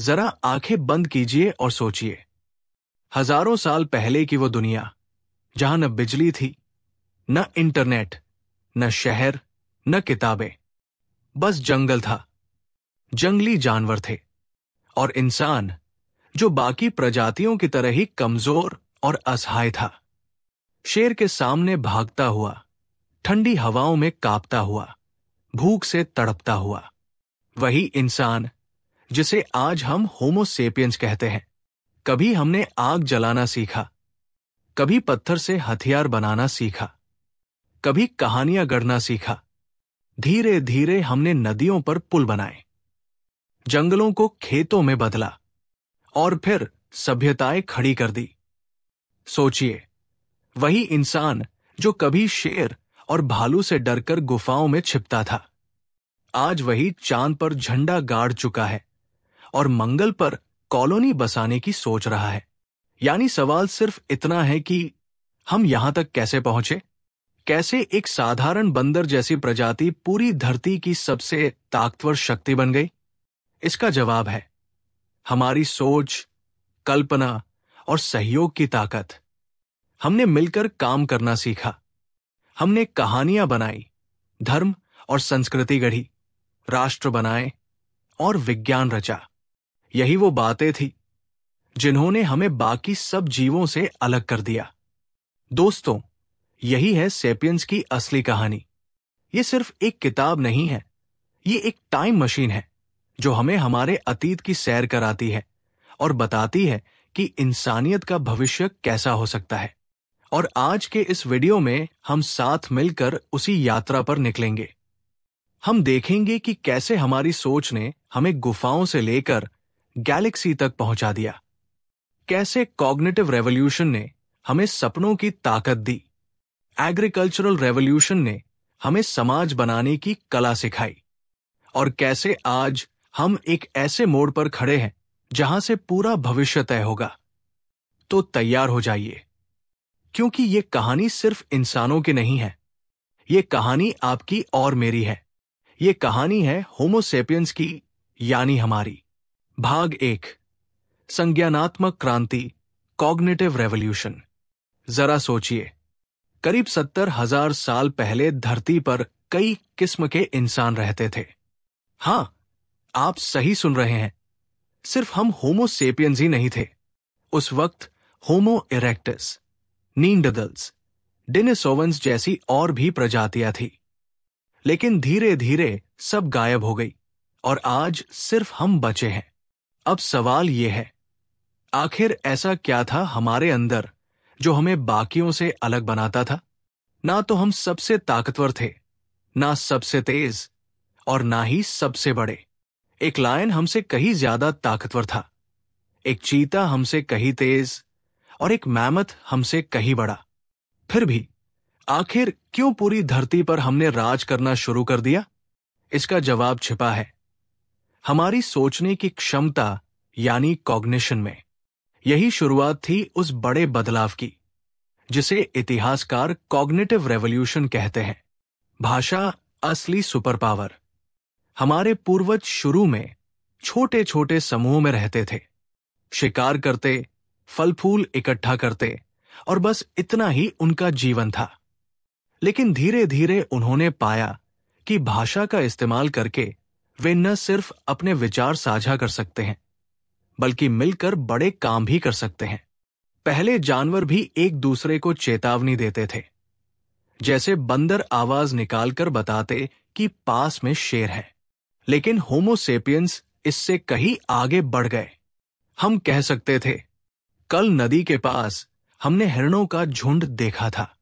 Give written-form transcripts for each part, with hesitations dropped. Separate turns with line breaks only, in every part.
जरा आंखें बंद कीजिए और सोचिए, हजारों साल पहले की वो दुनिया जहां न बिजली थी, न इंटरनेट, न शहर, न किताबें, बस जंगल था, जंगली जानवर थे और इंसान जो बाकी प्रजातियों की तरह ही कमजोर और असहाय था। शेर के सामने भागता हुआ, ठंडी हवाओं में कांपता हुआ, भूख से तड़पता हुआ। वही इंसान जिसे आज हम होमो सेपियंस कहते हैं। कभी हमने आग जलाना सीखा, कभी पत्थर से हथियार बनाना सीखा, कभी कहानियां गढ़ना सीखा। धीरे धीरे हमने नदियों पर पुल बनाए, जंगलों को खेतों में बदला और फिर सभ्यताएं खड़ी कर दी। सोचिए, वही इंसान जो कभी शेर और भालू से डरकर गुफाओं में छिपता था, आज वही चांद पर झंडा गाड़ चुका है और मंगल पर कॉलोनी बसाने की सोच रहा है। यानी सवाल सिर्फ इतना है कि हम यहां तक कैसे पहुंचे? कैसे एक साधारण बंदर जैसी प्रजाति पूरी धरती की सबसे ताकतवर शक्ति बन गई? इसका जवाब है हमारी सोच, कल्पना और सहयोग की ताकत। हमने मिलकर काम करना सीखा, हमने कहानियां बनाई, धर्म और संस्कृति गढ़ी, राष्ट्र बनाए और विज्ञान रचा। यही वो बातें थी जिन्होंने हमें बाकी सब जीवों से अलग कर दिया। दोस्तों, यही है सेपियंस की असली कहानी। ये सिर्फ एक किताब नहीं है, ये एक टाइम मशीन है जो हमें हमारे अतीत की सैर कराती है और बताती है कि इंसानियत का भविष्य कैसा हो सकता है। और आज के इस वीडियो में हम साथ मिलकर उसी यात्रा पर निकलेंगे। हम देखेंगे कि कैसे हमारी सोच ने हमें गुफाओं से लेकर गैलेक्सी तक पहुंचा दिया, कैसे कॉग्निटिव रेवोल्यूशन ने हमें सपनों की ताकत दी, एग्रीकल्चरल रेवोल्यूशन ने हमें समाज बनाने की कला सिखाई, और कैसे आज हम एक ऐसे मोड़ पर खड़े हैं जहां से पूरा भविष्य तय होगा। तो तैयार हो जाइए, क्योंकि ये कहानी सिर्फ इंसानों की नहीं है, ये कहानी आपकी और मेरी है। ये कहानी है होमो सेपियंस की, यानी हमारी। भाग 1, संज्ञानात्मक क्रांति, कॉग्निटिव रेवोल्यूशन। जरा सोचिए, करीब 70,000 साल पहले धरती पर कई किस्म के इंसान रहते थे। हां, आप सही सुन रहे हैं, सिर्फ हम होमो सेपियंस ही नहीं थे। उस वक्त होमो इरेक्टस, नींडरथल्स, डेनिसोवन्स जैसी और भी प्रजातियां थी। लेकिन धीरे धीरे सब गायब हो गई और आज सिर्फ हम बचे हैं। अब सवाल यह है, आखिर ऐसा क्या था हमारे अंदर जो हमें बाकियों से अलग बनाता था? ना तो हम सबसे ताकतवर थे, ना सबसे तेज, और ना ही सबसे बड़े। एक लायन हमसे कहीं ज्यादा ताकतवर था, एक चीता हमसे कहीं तेज, और एक मैमथ हमसे कहीं बड़ा। फिर भी आखिर क्यों पूरी धरती पर हमने राज करना शुरू कर दिया? इसका जवाब छिपा है हमारी सोचने की क्षमता, यानी कॉग्निशन में। यही शुरुआत थी उस बड़े बदलाव की जिसे इतिहासकार कॉग्निटिव रेवोल्यूशन कहते हैं। भाषा असली सुपर पावर। हमारे पूर्वज शुरू में छोटे छोटे समूहों में रहते थे, शिकार करते, फल फूल इकट्ठा करते, और बस इतना ही उनका जीवन था। लेकिन धीरे धीरे उन्होंने पाया कि भाषा का इस्तेमाल करके वे न सिर्फ अपने विचार साझा कर सकते हैं, बल्कि मिलकर बड़े काम भी कर सकते हैं। पहले जानवर भी एक दूसरे को चेतावनी देते थे, जैसे बंदर आवाज निकालकर बताते कि पास में शेर है। लेकिन होमो सेपियंस इससे कहीं आगे बढ़ गए। हम कह सकते थे, कल नदी के पास हमने हिरणों का झुंड देखा था।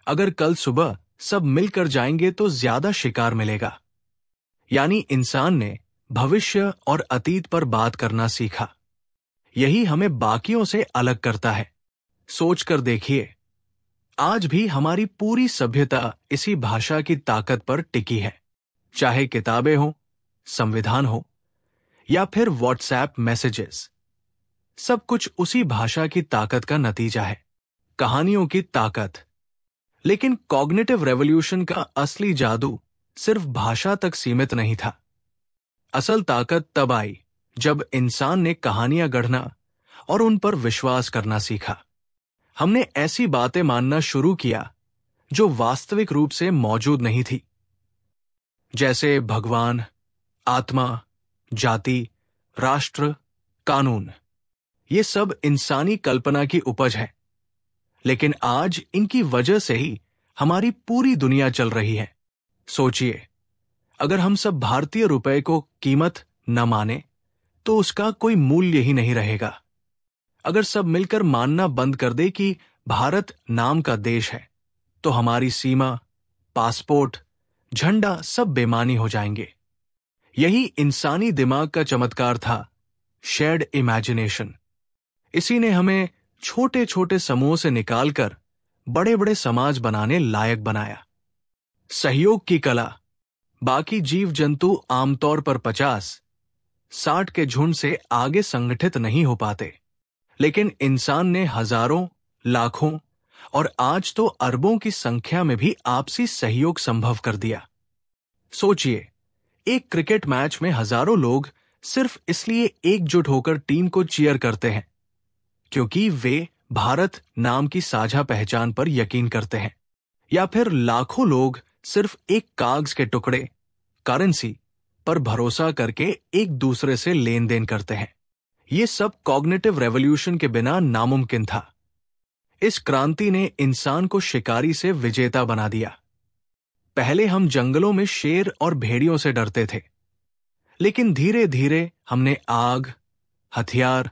अगर कल सुबह सब मिलकर जाएंगे तो ज्यादा शिकार मिलेगा। यानी इंसान ने भविष्य और अतीत पर बात करना सीखा। यही हमें बाकियों से अलग करता है। सोचकर देखिए, आज भी हमारी पूरी सभ्यता इसी भाषा की ताकत पर टिकी है। चाहे किताबें हो, संविधान हो, या फिर व्हाट्सएप मैसेजेस, सब कुछ उसी भाषा की ताकत का नतीजा है, कहानियों की ताकत। लेकिन कॉग्निटिव रेवोल्यूशन का असली जादू सिर्फ भाषा तक सीमित नहीं था। असल ताकत तब आई जब इंसान ने कहानियां गढ़ना और उन पर विश्वास करना सीखा। हमने ऐसी बातें मानना शुरू किया जो वास्तविक रूप से मौजूद नहीं थी, जैसे भगवान, आत्मा, जाति, राष्ट्र, कानून। ये सब इंसानी कल्पना की उपज है, लेकिन आज इनकी वजह से ही हमारी पूरी दुनिया चल रही है। सोचिए, अगर हम सब भारतीय रुपए को कीमत न माने तो उसका कोई मूल्य ही नहीं रहेगा। अगर सब मिलकर मानना बंद कर दे कि भारत नाम का देश है, तो हमारी सीमा, पासपोर्ट, झंडा सब बेमानी हो जाएंगे। यही इंसानी दिमाग का चमत्कार था, शेयर्ड इमेजिनेशन। इसी ने हमें छोटे छोटे समूहों से निकालकर बड़े बड़े समाज बनाने लायक बनाया। सहयोग की कला। बाकी जीव जंतु आमतौर पर 50-60 के झुंड से आगे संगठित नहीं हो पाते, लेकिन इंसान ने हजारों, लाखों और आज तो अरबों की संख्या में भी आपसी सहयोग संभव कर दिया। सोचिए, एक क्रिकेट मैच में हजारों लोग सिर्फ इसलिए एकजुट होकर टीम को चीयर करते हैं क्योंकि वे भारत नाम की साझा पहचान पर यकीन करते हैं, या फिर लाखों लोग सिर्फ एक कागज के टुकड़े, करेंसी पर भरोसा करके एक दूसरे से लेन देन करते हैं। ये सब कॉग्निटिव रेवोल्यूशन के बिना नामुमकिन था। इस क्रांति ने इंसान को शिकारी से विजेता बना दिया। पहले हम जंगलों में शेर और भेड़ियों से डरते थे, लेकिन धीरे धीरे हमने आग, हथियार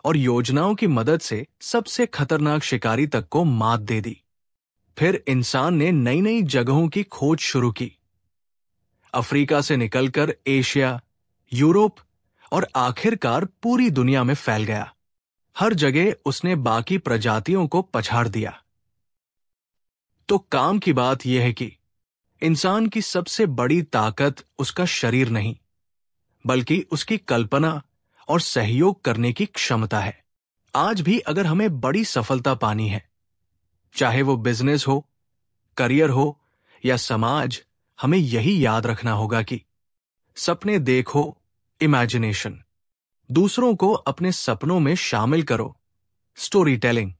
और योजनाओं की मदद से सबसे खतरनाक शिकारी तक को मात दे दी। फिर इंसान ने नई नई जगहों की खोज शुरू की। अफ्रीका से निकलकर एशिया, यूरोप और आखिरकार पूरी दुनिया में फैल गया। हर जगह उसने बाकी प्रजातियों को पछाड़ दिया। तो काम की बात यह है कि इंसान की सबसे बड़ी ताकत उसका शरीर नहीं, बल्कि उसकी कल्पना और सहयोग करने की क्षमता है। आज भी अगर हमें बड़ी सफलता पानी है, चाहे वो बिजनेस हो, करियर हो या समाज, हमें यही याद रखना होगा कि सपने देखो, इमेजिनेशन, दूसरों को अपने सपनों में शामिल करो, स्टोरी टेलिंग,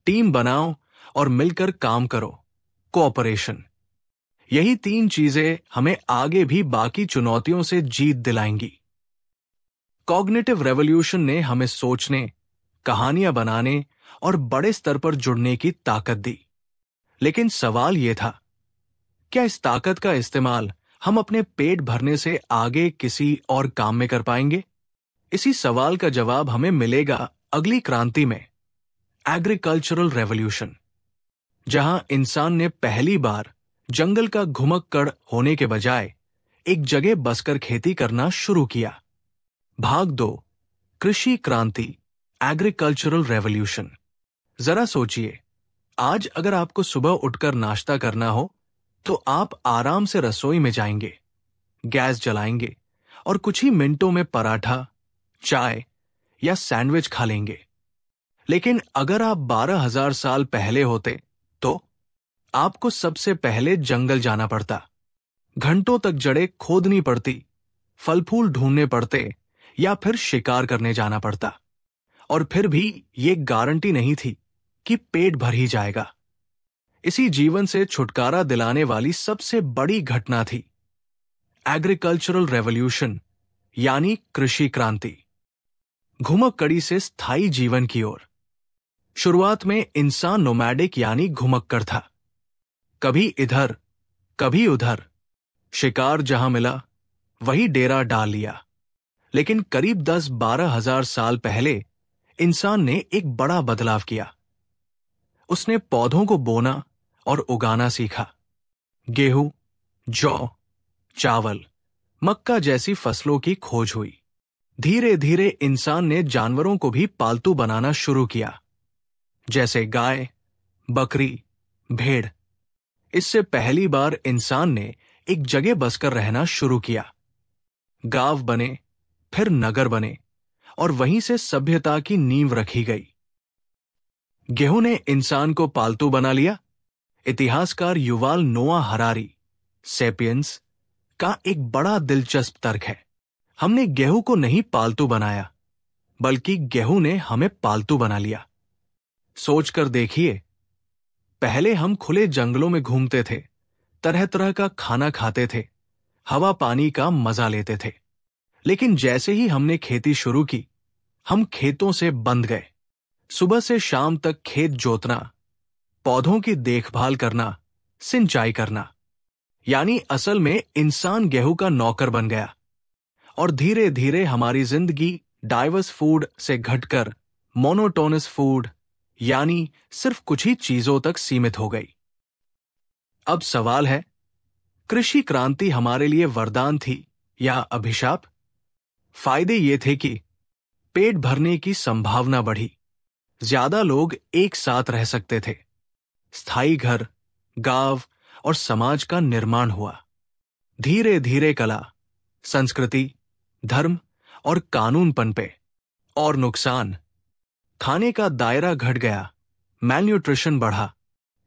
टीम बनाओ और मिलकर काम करो, कोऑपरेशन। यही 3 चीजें हमें आगे भी बाकी चुनौतियों से जीत दिलाएंगी। कॉग्निटिव रेवोल्यूशन ने हमें सोचने, कहानियां बनाने और बड़े स्तर पर जुड़ने की ताकत दी। लेकिन सवाल यह था, क्या इस ताकत का इस्तेमाल हम अपने पेट भरने से आगे किसी और काम में कर पाएंगे? इसी सवाल का जवाब हमें मिलेगा अगली क्रांति में, एग्रीकल्चरल रेवोल्यूशन, जहां इंसान ने पहली बार जंगल का घुमक्कड़ होने के बजाय एक जगह बसकर खेती करना शुरू किया। भाग 2, कृषि क्रांति, एग्रीकल्चरल रेवोल्यूशन। जरा सोचिए, आज अगर आपको सुबह उठकर नाश्ता करना हो तो आप आराम से रसोई में जाएंगे, गैस जलाएंगे और कुछ ही मिनटों में पराठा, चाय या सैंडविच खा लेंगे। लेकिन अगर आप 12,000 साल पहले होते तो आपको सबसे पहले जंगल जाना पड़ता, घंटों तक जड़ें खोदनी पड़ती, फल फूल ढूंढने पड़ते या फिर शिकार करने जाना पड़ता। और फिर भी ये गारंटी नहीं थी कि पेट भर ही जाएगा। इसी जीवन से छुटकारा दिलाने वाली सबसे बड़ी घटना थी एग्रीकल्चरल रेवोल्यूशन, यानी कृषि क्रांति। घुमक्कड़ी से स्थायी जीवन की ओर। शुरुआत में इंसान नोमैडिक यानी घुमक्कड़ था, कभी इधर कभी उधर, शिकार जहां मिला वही डेरा डाल लिया। लेकिन करीब 10-12 हजार साल पहले इंसान ने एक बड़ा बदलाव किया। उसने पौधों को बोना और उगाना सीखा। गेहूं, जौ, चावल, मक्का जैसी फसलों की खोज हुई। धीरे धीरे इंसान ने जानवरों को भी पालतू बनाना शुरू किया, जैसे गाय, बकरी, भेड़। इससे पहली बार इंसान ने एक जगह बसकर रहना शुरू किया। गांव बने, फिर नगर बने और वहीं से सभ्यता की नींव रखी गई। गेहूं ने इंसान को पालतू बना लिया। इतिहासकार युवाल नोआ हरारी, सेपियंस, का एक बड़ा दिलचस्प तर्क है। हमने गेहूं को नहीं पालतू बनाया, बल्कि गेहूं ने हमें पालतू बना लिया। सोचकर देखिए, पहले हम खुले जंगलों में घूमते थे, तरह तरह का खाना खाते थे, हवा पानी का मजा लेते थे। लेकिन जैसे ही हमने खेती शुरू की, हम खेतों से बंध गए। सुबह से शाम तक खेत जोतना, पौधों की देखभाल करना, सिंचाई करना, यानी असल में इंसान गेहूं का नौकर बन गया। और धीरे धीरे हमारी जिंदगी डाइवर्स फूड से घटकर मोनोटोनस फूड, यानी सिर्फ कुछ ही चीजों तक सीमित हो गई। अब सवाल है, कृषि क्रांति हमारे लिए वरदान थी या अभिशाप? फायदे ये थे कि पेट भरने की संभावना बढ़ी, ज्यादा लोग एक साथ रह सकते थे, स्थायी घर, गांव और समाज का निर्माण हुआ। धीरे धीरे कला, संस्कृति, धर्म और कानून पनपे। और नुकसान, खाने का दायरा घट गया, मैलन्यूट्रिशन बढ़ा,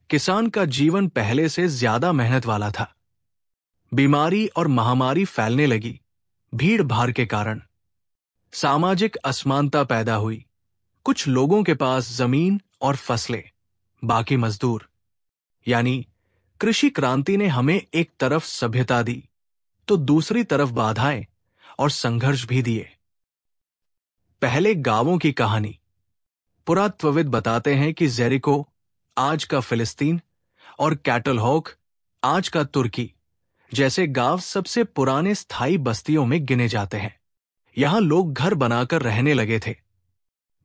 किसान का जीवन पहले से ज्यादा मेहनत वाला था। बीमारी और महामारी फैलने लगी, भीड़ भाड़ के कारण। सामाजिक असमानता पैदा हुई, कुछ लोगों के पास जमीन और फसलें, बाकी मजदूर। यानी कृषि क्रांति ने हमें एक तरफ सभ्यता दी, तो दूसरी तरफ बाधाएं और संघर्ष भी दिए। पहले गांवों की कहानी। पुरातत्वविद बताते हैं कि जेरिको, आज का फिलिस्तीन, और कैटलहॉक, आज का तुर्की, जैसे गांव सबसे पुराने स्थायी बस्तियों में गिने जाते हैं। यहां लोग घर बनाकर रहने लगे थे।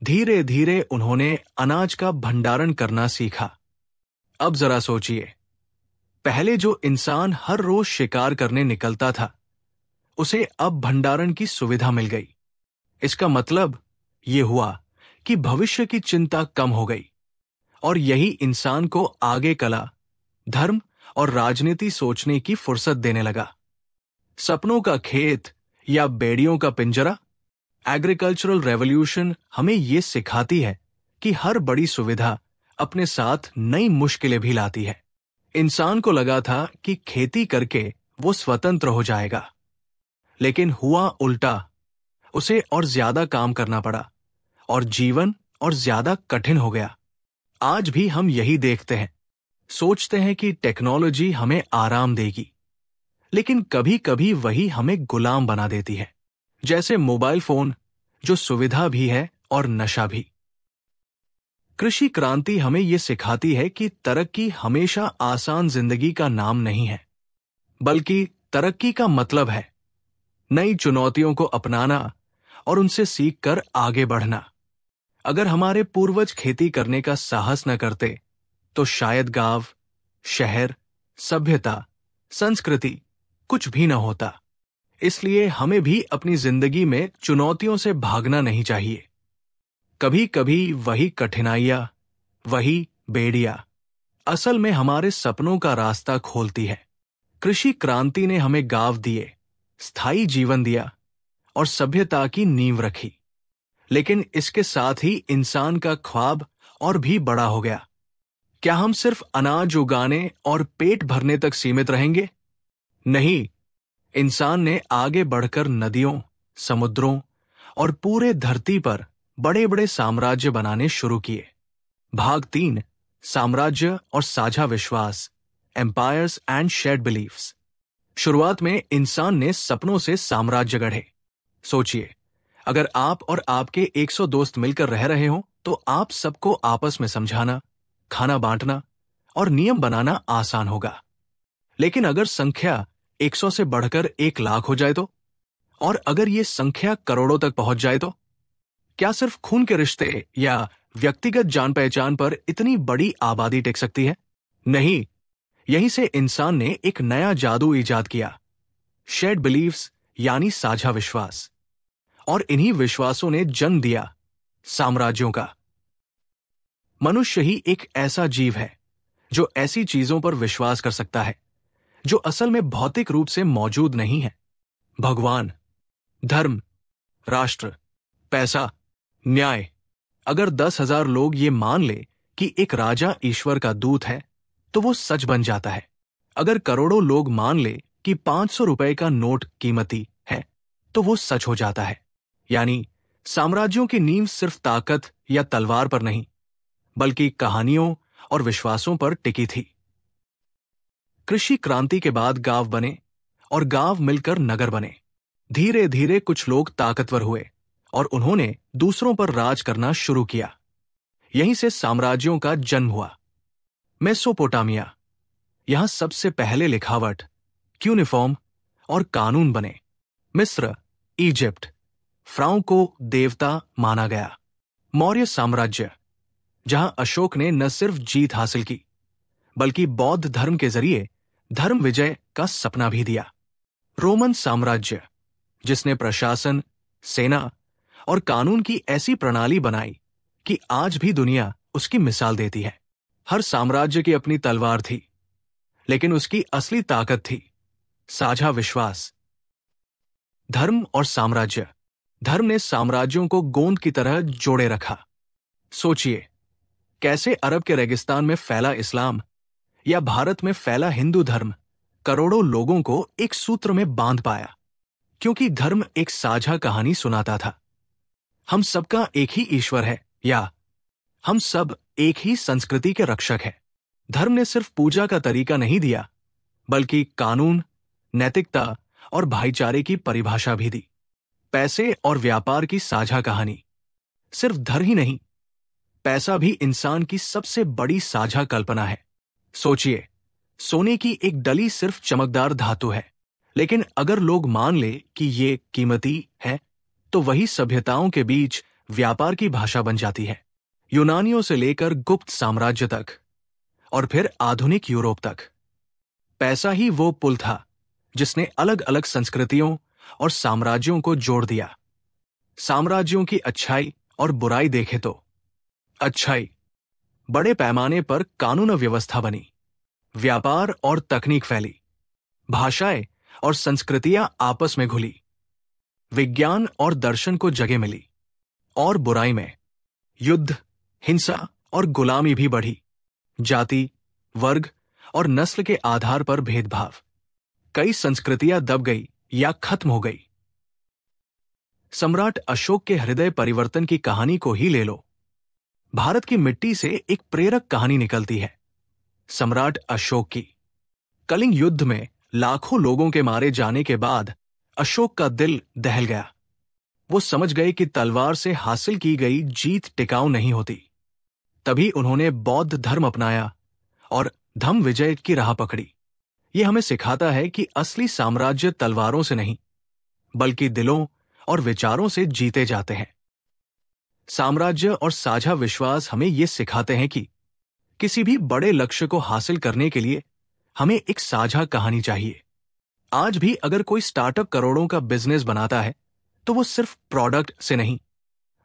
धीरे धीरे उन्होंने अनाज का भंडारण करना सीखा। अब जरा सोचिए, पहले जो इंसान हर रोज शिकार करने निकलता था, उसे अब भंडारण की सुविधा मिल गई। इसका मतलब ये हुआ कि भविष्य की चिंता कम हो गई, और यही इंसान को आगे कला, धर्म और राजनीति सोचने की फुर्सत देने लगा। सपनों का खेत या बेड़ियों का पिंजरा। एग्रीकल्चरल रेवोल्यूशन हमें ये सिखाती है कि हर बड़ी सुविधा अपने साथ नई मुश्किलें भी लाती है। इंसान को लगा था कि खेती करके वो स्वतंत्र हो जाएगा, लेकिन हुआ उल्टा। उसे और ज्यादा काम करना पड़ा, और जीवन और ज्यादा कठिन हो गया। आज भी हम यही देखते हैं। सोचते हैं कि टेक्नोलॉजी हमें आराम देगी, लेकिन कभी कभी वही हमें गुलाम बना देती है, जैसे मोबाइल फोन, जो सुविधा भी है और नशा भी। कृषि क्रांति हमें यह सिखाती है कि तरक्की हमेशा आसान जिंदगी का नाम नहीं है, बल्कि तरक्की का मतलब है नई चुनौतियों को अपनाना और उनसे सीखकर आगे बढ़ना। अगर हमारे पूर्वज खेती करने का साहस न करते, तो शायद गांव, शहर, सभ्यता, संस्कृति कुछ भी न होता। इसलिए हमें भी अपनी जिंदगी में चुनौतियों से भागना नहीं चाहिए। कभी कभी वही कठिनाइयां, वही बेड़ियां असल में हमारे सपनों का रास्ता खोलती है। कृषि क्रांति ने हमें गांव दिए, स्थायी जीवन दिया और सभ्यता की नींव रखी। लेकिन इसके साथ ही इंसान का ख्वाब और भी बड़ा हो गया। क्या हम सिर्फ अनाज उगाने और पेट भरने तक सीमित रहेंगे? नहीं, इंसान ने आगे बढ़कर नदियों, समुद्रों और पूरे धरती पर बड़े बड़े साम्राज्य बनाने शुरू किए। भाग 3, साम्राज्य और साझा विश्वास, एम्पायर्स एंड शेयर्ड बिलीफ्स। शुरुआत में इंसान ने सपनों से साम्राज्य गढ़े। सोचिए, अगर आप और आपके 100 दोस्त मिलकर रह रहे हो, तो आप सबको आपस में समझाना, खाना बांटना और नियम बनाना आसान होगा। लेकिन अगर संख्या 100 से बढ़कर 1 लाख हो जाए तो? और अगर ये संख्या करोड़ों तक पहुंच जाए तो? क्या सिर्फ खून के रिश्ते या व्यक्तिगत जान पहचान पर इतनी बड़ी आबादी टिक सकती है? नहीं। यहीं से इंसान ने एक नया जादू इजाद किया, शेयर्ड बिलीफ्स यानी साझा विश्वास। और इन्हीं विश्वासों ने जन्म दिया साम्राज्यों का। मनुष्य ही एक ऐसा जीव है जो ऐसी चीजों पर विश्वास कर सकता है जो असल में भौतिक रूप से मौजूद नहीं है। भगवान, धर्म, राष्ट्र, पैसा, न्याय। अगर 10,000 लोग ये मान ले कि एक राजा ईश्वर का दूत है, तो वो सच बन जाता है। अगर करोड़ों लोग मान ले कि 500 रुपए का नोट कीमती है, तो वो सच हो जाता है। यानी साम्राज्यों की नींव सिर्फ ताकत या तलवार पर नहीं, बल्कि कहानियों और विश्वासों पर टिकी थी। कृषि क्रांति के बाद गांव बने और गांव मिलकर नगर बने। धीरे धीरे कुछ लोग ताकतवर हुए और उन्होंने दूसरों पर राज करना शुरू किया। यहीं से साम्राज्यों का जन्म हुआ। मेसोपोटामिया, यहां सबसे पहले लिखावट, क्यूनिफॉर्म और कानून बने। मिस्र, इजिप्ट, फ्राउ को देवता माना गया। मौर्य साम्राज्य, जहां अशोक ने न सिर्फ जीत हासिल की, बल्कि बौद्ध धर्म के जरिए धर्म विजय का सपना भी दिया। रोमन साम्राज्य, जिसने प्रशासन, सेना और कानून की ऐसी प्रणाली बनाई कि आज भी दुनिया उसकी मिसाल देती है। हर साम्राज्य की अपनी तलवार थी, लेकिन उसकी असली ताकत थी साझा विश्वास। धर्म और साम्राज्य, धर्म ने साम्राज्यों को गोंद की तरह जोड़े रखा। सोचिए, कैसे अरब के रेगिस्तान में फैला इस्लाम या भारत में फैला हिंदू धर्म करोड़ों लोगों को एक सूत्र में बांध पाया, क्योंकि धर्म एक साझा कहानी सुनाता था। हम सबका एक ही ईश्वर है, या हम सब एक ही संस्कृति के रक्षक हैं। धर्म ने सिर्फ पूजा का तरीका नहीं दिया, बल्कि कानून, नैतिकता और भाईचारे की परिभाषा भी दी। पैसे और व्यापार की साझा कहानी। सिर्फ धन ही नहीं, पैसा भी इंसान की सबसे बड़ी साझा कल्पना है। सोचिए, सोने की एक डली सिर्फ चमकदार धातु है, लेकिन अगर लोग मान ले कि ये कीमती है, तो वही सभ्यताओं के बीच व्यापार की भाषा बन जाती है। यूनानियों से लेकर गुप्त साम्राज्य तक और फिर आधुनिक यूरोप तक, पैसा ही वो पुल था जिसने अलग अलग संस्कृतियों और साम्राज्यों को जोड़ दिया। साम्राज्यों की अच्छाई और बुराई देखें तो अच्छाई, बड़े पैमाने पर कानून व्यवस्था बनी, व्यापार और तकनीक फैली, भाषाएं और संस्कृतियां आपस में घुली, विज्ञान और दर्शन को जगह मिली। और बुराई में युद्ध, हिंसा और गुलामी भी बढ़ी। जाति, वर्ग और नस्ल के आधार पर भेदभाव। कई संस्कृतियां दब गई या खत्म हो गई। सम्राट अशोक के हृदय परिवर्तन की कहानी को ही ले लो। भारत की मिट्टी से एक प्रेरक कहानी निकलती है, सम्राट अशोक की। कलिंग युद्ध में लाखों लोगों के मारे जाने के बाद अशोक का दिल दहल गया। वो समझ गए कि तलवार से हासिल की गई जीत टिकाऊ नहीं होती। तभी उन्होंने बौद्ध धर्म अपनाया और धम्म विजय की राह पकड़ी। ये हमें सिखाता है कि असली साम्राज्य तलवारों से नहीं, बल्कि दिलों और विचारों से जीते जाते हैं। साम्राज्य और साझा विश्वास हमें ये सिखाते हैं कि किसी भी बड़े लक्ष्य को हासिल करने के लिए हमें एक साझा कहानी चाहिए। आज भी अगर कोई स्टार्टअप करोड़ों का बिजनेस बनाता है, तो वो सिर्फ प्रोडक्ट से नहीं,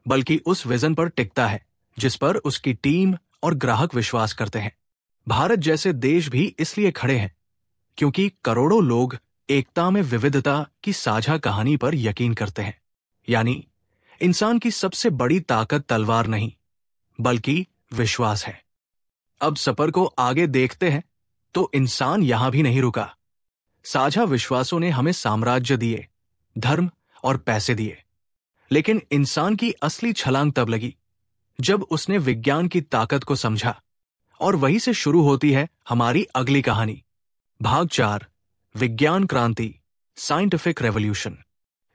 बल्कि उस विजन पर टिकता है जिस पर उसकी टीम और ग्राहक विश्वास करते हैं। भारत जैसे देश भी इसलिए खड़े हैं क्योंकि करोड़ों लोग एकता में विविधता की साझा कहानी पर यकीन करते हैं। यानी इंसान की सबसे बड़ी ताकत तलवार नहीं, बल्कि विश्वास है। अब सफर को आगे देखते हैं तो इंसान यहां भी नहीं रुका। साझा विश्वासों ने हमें साम्राज्य दिए, धर्म और पैसे दिए, लेकिन इंसान की असली छलांग तब लगी जब उसने विज्ञान की ताकत को समझा। और वहीं से शुरू होती है हमारी अगली कहानी। भाग 4, विज्ञान क्रांति, साइंटिफिक रेवोल्यूशन।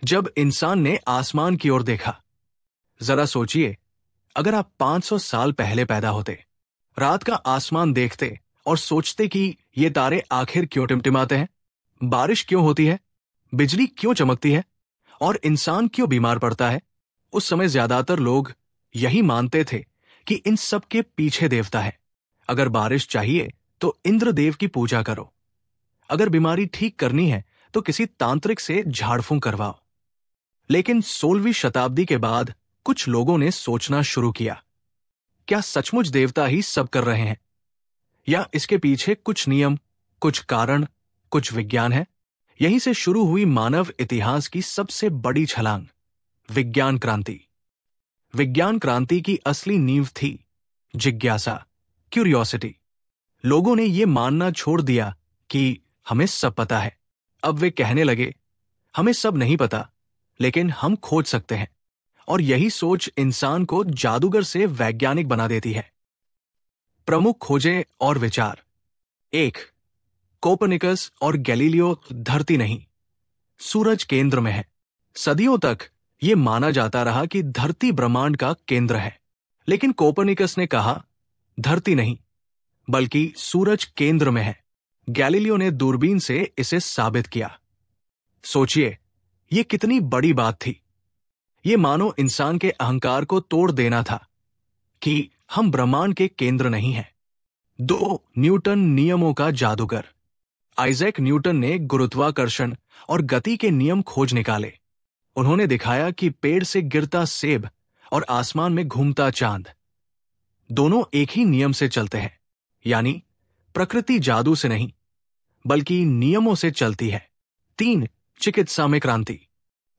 जब इंसान ने आसमान की ओर देखा। जरा सोचिए, अगर आप 500 साल पहले पैदा होते, रात का आसमान देखते और सोचते कि ये तारे आखिर क्यों टिमटिमाते हैं, बारिश क्यों होती है, बिजली क्यों चमकती है और इंसान क्यों बीमार पड़ता है, उस समय ज्यादातर लोग यही मानते थे कि इन सब के पीछे देवता है। अगर बारिश चाहिए तो इंद्रदेव की पूजा करो, अगर बीमारी ठीक करनी है तो किसी तांत्रिक से झाड़फूंक करवाओ। लेकिन 16वीं शताब्दी के बाद कुछ लोगों ने सोचना शुरू किया, क्या सचमुच देवता ही सब कर रहे हैं, या इसके पीछे कुछ नियम, कुछ कारण, कुछ विज्ञान है। यहीं से शुरू हुई मानव इतिहास की सबसे बड़ी छलांग, विज्ञान क्रांति। विज्ञान क्रांति की असली नींव थी जिज्ञासा, क्यूरियोसिटी। लोगों ने यह मानना छोड़ दिया कि हमें सब पता है। अब वे कहने लगे, हमें सब नहीं पता, लेकिन हम खोज सकते हैं, और यही सोच इंसान को जादूगर से वैज्ञानिक बना देती है। प्रमुख खोजें और विचार। 1. कोपरनिकस और गैलीलियो धरती नहीं, सूरज केंद्र में है। सदियों तक यह माना जाता रहा कि धरती ब्रह्मांड का केंद्र है, लेकिन कोपरनिकस ने कहा धरती नहीं बल्कि सूरज केंद्र में है। गैलीलियो ने दूरबीन से इसे साबित किया। सोचिए, यह कितनी बड़ी बात थी। ये मानो इंसान के अहंकार को तोड़ देना था कि हम ब्रह्मांड के केंद्र नहीं हैं। 2. न्यूटन नियमों का जादूगर। आइजैक न्यूटन ने गुरुत्वाकर्षण और गति के नियम खोज निकाले। उन्होंने दिखाया कि पेड़ से गिरता सेब और आसमान में घूमता चांद दोनों एक ही नियम से चलते हैं, यानी प्रकृति जादू से नहीं बल्कि नियमों से चलती है। 3. चिकित्सा में क्रांति।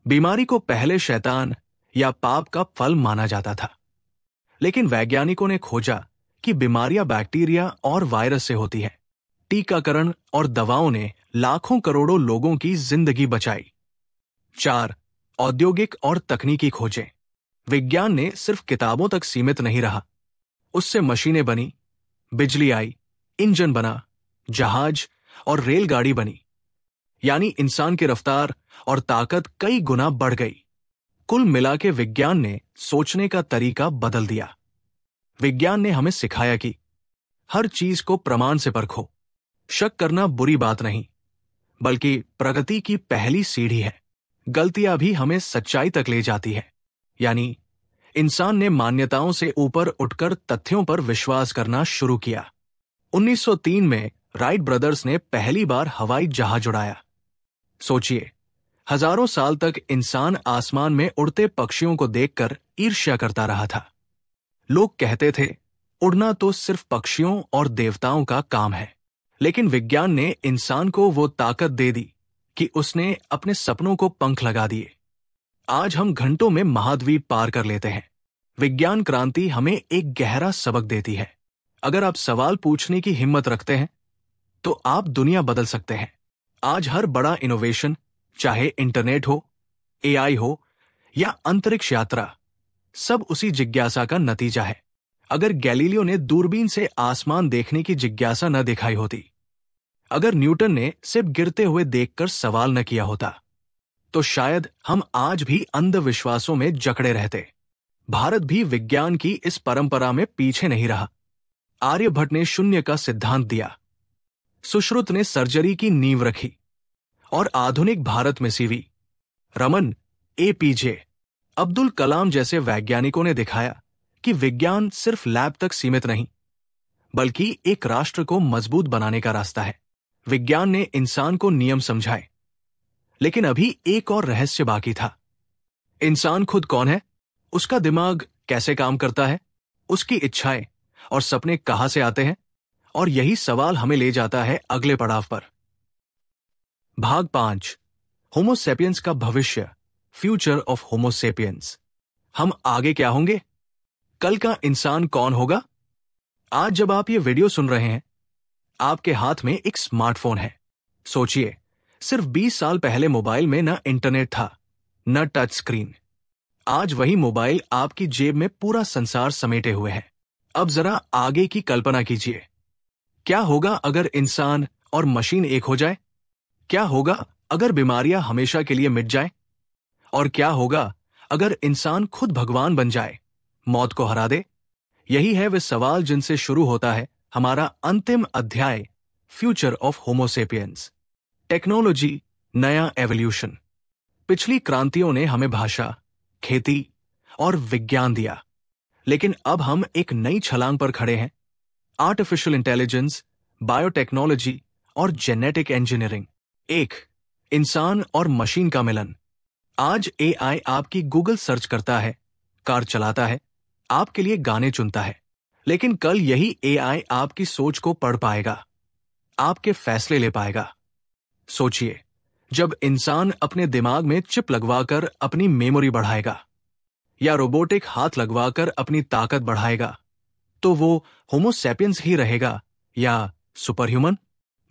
बीमारी को पहले शैतान या पाप का फल माना जाता था, लेकिन वैज्ञानिकों ने खोजा कि बीमारियां बैक्टीरिया और वायरस से होती है। टीकाकरण और दवाओं ने लाखों करोड़ों लोगों की जिंदगी बचाई। 4. औद्योगिक और तकनीकी खोजें। विज्ञान ने सिर्फ किताबों तक सीमित नहीं रहा, उससे मशीनें बनी, बिजली आई, इंजन बना, जहाज और रेलगाड़ी बनी, यानी इंसान की रफ्तार और ताकत कई गुना बढ़ गई। कुल मिला के विज्ञान ने सोचने का तरीका बदल दिया। विज्ञान ने हमें सिखाया कि हर चीज को प्रमाण से परखो। शक करना बुरी बात नहीं, बल्कि प्रगति की पहली सीढ़ी है। गलतियां भी हमें सच्चाई तक ले जाती है, यानी इंसान ने मान्यताओं से ऊपर उठकर तथ्यों पर विश्वास करना शुरू किया। 1903 में राइट ब्रदर्स ने पहली बार हवाई जहाज उड़ाया। सोचिए, हजारों साल तक इंसान आसमान में उड़ते पक्षियों को देखकर ईर्ष्या करता रहा था। लोग कहते थे उड़ना तो सिर्फ पक्षियों और देवताओं का काम है, लेकिन विज्ञान ने इंसान को वो ताकत दे दी कि उसने अपने सपनों को पंख लगा दिए। आज हम घंटों में महाद्वीप पार कर लेते हैं। विज्ञान क्रांति हमें एक गहरा सबक देती है। अगर आप सवाल पूछने की हिम्मत रखते हैं तो आप दुनिया बदल सकते हैं। आज हर बड़ा इनोवेशन, चाहे इंटरनेट हो, एआई हो या अंतरिक्ष यात्रा, सब उसी जिज्ञासा का नतीजा है। अगर गैलीलियो ने दूरबीन से आसमान देखने की जिज्ञासा न दिखाई होती, अगर न्यूटन ने सिर्फ गिरते हुए देखकर सवाल न किया होता, तो शायद हम आज भी अंधविश्वासों में जकड़े रहते। भारत भी विज्ञान की इस परंपरा में पीछे नहीं रहा। आर्यभट्ट ने शून्य का सिद्धांत दिया, सुश्रुत ने सर्जरी की नींव रखी, और आधुनिक भारत में सीवी रमन, एपीजे अब्दुल कलाम जैसे वैज्ञानिकों ने दिखाया कि विज्ञान सिर्फ लैब तक सीमित नहीं, बल्कि एक राष्ट्र को मजबूत बनाने का रास्ता है। विज्ञान ने इंसान को नियम समझाए, लेकिन अभी एक और रहस्य बाकी था। इंसान खुद कौन है? उसका दिमाग कैसे काम करता है? उसकी इच्छाएं और सपने कहां से आते हैं? और यही सवाल हमें ले जाता है अगले पड़ाव पर। भाग 5, होमो सेपियंस का भविष्य, फ्यूचर ऑफ होमो सेपियंस। हम आगे क्या होंगे? कल का इंसान कौन होगा? आज जब आप ये वीडियो सुन रहे हैं, आपके हाथ में एक स्मार्टफोन है। सोचिए, सिर्फ 20 साल पहले मोबाइल में न इंटरनेट था, न टच स्क्रीन। आज वही मोबाइल आपकी जेब में पूरा संसार समेटे हुए है। अब जरा आगे की कल्पना कीजिए। क्या होगा अगर इंसान और मशीन एक हो जाए? क्या होगा अगर बीमारियां हमेशा के लिए मिट जाए? और क्या होगा अगर इंसान खुद भगवान बन जाए, मौत को हरा दे? यही है वे सवाल जिनसे शुरू होता है हमारा अंतिम अध्याय, future of homo sapiens. Technology, नया एवोल्यूशन। पिछली क्रांतियों ने हमें भाषा, खेती और विज्ञान दिया, लेकिन अब हम एक नई छलांग पर खड़े हैं। आर्टिफिशियल इंटेलिजेंस, बायोटेक्नोलॉजी और जेनेटिक इंजीनियरिंग। एक इंसान और मशीन का मिलन। आज एआई आपकी गूगल सर्च करता है, कार चलाता है, आपके लिए गाने चुनता है, लेकिन कल यही एआई आपकी सोच को पढ़ पाएगा, आपके फैसले ले पाएगा। सोचिए, जब इंसान अपने दिमाग में चिप लगवाकर अपनी मेमोरी बढ़ाएगा या रोबोटिक हाथ लगवाकर अपनी ताकत बढ़ाएगा, तो वो होमो सेपियंस ही रहेगा या सुपर ह्यूमन?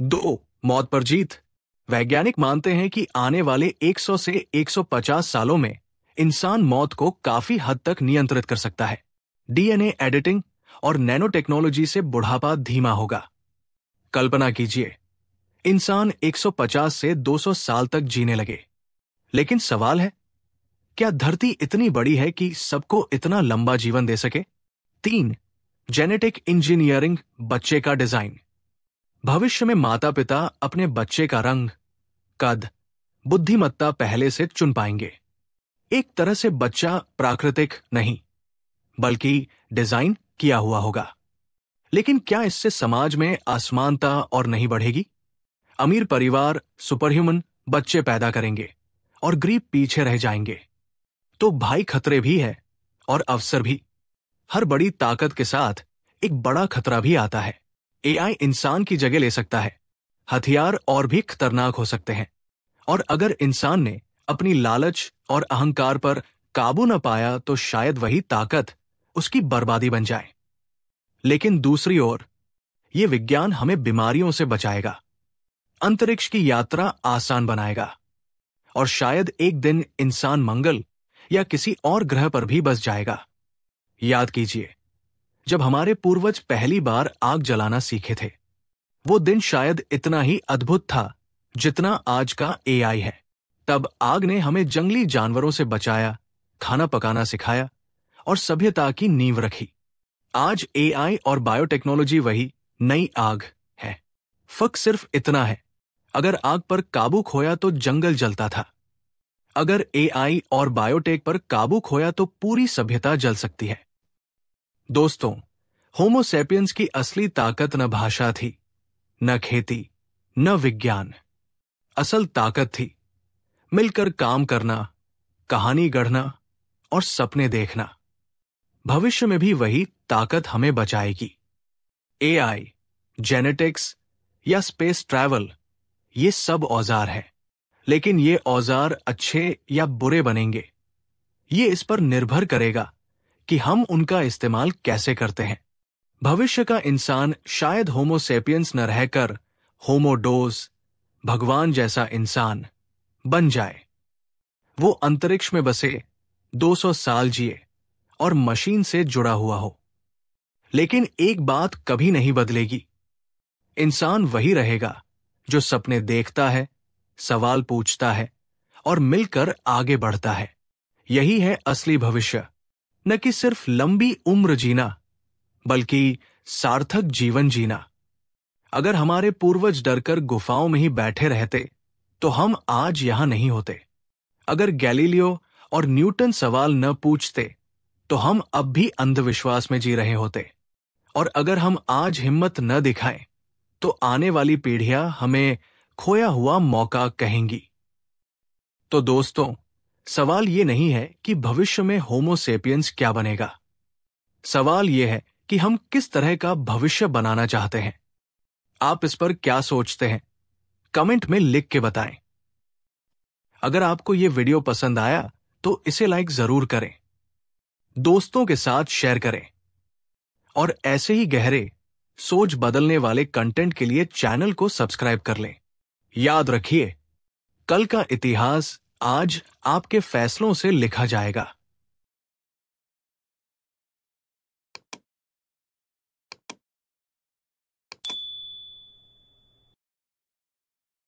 2 मौत पर जीत। वैज्ञानिक मानते हैं कि आने वाले 100 से 150 सालों में इंसान मौत को काफी हद तक नियंत्रित कर सकता है। डीएनए एडिटिंग और नैनो टेक्नोलॉजी से बुढ़ापा धीमा होगा। कल्पना कीजिए, इंसान 150 से 200 साल तक जीने लगे। लेकिन सवाल है, क्या धरती इतनी बड़ी है कि सबको इतना लंबा जीवन दे सके? 3. जेनेटिक इंजीनियरिंग बच्चे का डिजाइन। भविष्य में माता पिता अपने बच्चे का रंग, कद, बुद्धिमत्ता पहले से चुन पाएंगे। एक तरह से बच्चा प्राकृतिक नहीं, बल्कि डिजाइन किया हुआ होगा। लेकिन क्या इससे समाज में असमानता और नहीं बढ़ेगी? अमीर परिवार सुपरह्यूमन बच्चे पैदा करेंगे और गरीब पीछे रह जाएंगे। तो भाई खतरे भी है और अवसर भी। हर बड़ी ताकत के साथ एक बड़ा खतरा भी आता है। एआई इंसान की जगह ले सकता है। हथियार और भी खतरनाक हो सकते हैं। और अगर इंसान ने अपनी लालच और अहंकार पर काबू न पाया तो शायद वही ताकत उसकी बर्बादी बन जाए। लेकिन दूसरी ओर, यह विज्ञान हमें बीमारियों से बचाएगा, अंतरिक्ष की यात्रा आसान बनाएगा और शायद एक दिन इंसान मंगल या किसी और ग्रह पर भी बस जाएगा। याद कीजिए, जब हमारे पूर्वज पहली बार आग जलाना सीखे थे, वो दिन शायद इतना ही अद्भुत था जितना आज का एआई है। तब आग ने हमें जंगली जानवरों से बचाया, खाना पकाना सिखाया और सभ्यता की नींव रखी। आज एआई और बायोटेक्नोलॉजी वही नई आग है। फर्क सिर्फ इतना है, अगर आग पर काबू खोया तो जंगल जलता था। अगर एआई और बायोटेक पर काबू खोया तो पूरी सभ्यता जल सकती है। दोस्तों, होमो सैपियंस की असली ताकत न भाषा थी, न खेती, न विज्ञान। असल ताकत थी मिलकर काम करना, कहानी गढ़ना और सपने देखना। भविष्य में भी वही ताकत हमें बचाएगी। एआई, जेनेटिक्स या स्पेस ट्रैवल, ये सब औजार हैं। लेकिन ये औजार अच्छे या बुरे बनेंगे, ये इस पर निर्भर करेगा कि हम उनका इस्तेमाल कैसे करते हैं। भविष्य का इंसान शायद होमो सेपियंस न रहकर होमोडोस, भगवान जैसा इंसान बन जाए। वो अंतरिक्ष में बसे, 200 साल जिए और मशीन से जुड़ा हुआ हो। लेकिन एक बात कभी नहीं बदलेगी, इंसान वही रहेगा जो सपने देखता है, सवाल पूछता है और मिलकर आगे बढ़ता है। यही है असली भविष्य, न कि सिर्फ लंबी उम्र जीना, बल्कि सार्थक जीवन जीना। अगर हमारे पूर्वज डरकर गुफाओं में ही बैठे रहते तो हम आज यहां नहीं होते। अगर गैलीलियो और न्यूटन सवाल न पूछते तो हम अब भी अंधविश्वास में जी रहे होते। और अगर हम आज हिम्मत न दिखाएं तो आने वाली पीढ़ियां हमें खोया हुआ मौका कहेंगी। तो दोस्तों, सवाल ये नहीं है कि भविष्य में होमो सेपियंस क्या बनेगा। सवाल यह है कि हम किस तरह का भविष्य बनाना चाहते हैं। आप इस पर क्या सोचते हैं? कमेंट में लिख के बताएं। अगर आपको यह वीडियो पसंद आया तो इसे लाइक जरूर करें, दोस्तों के साथ शेयर करें और ऐसे ही गहरे, सोच बदलने वाले कंटेंट के लिए चैनल को सब्सक्राइब कर लें। याद रखिए, कल का इतिहास आज आपके फैसलों से लिखा जाएगा।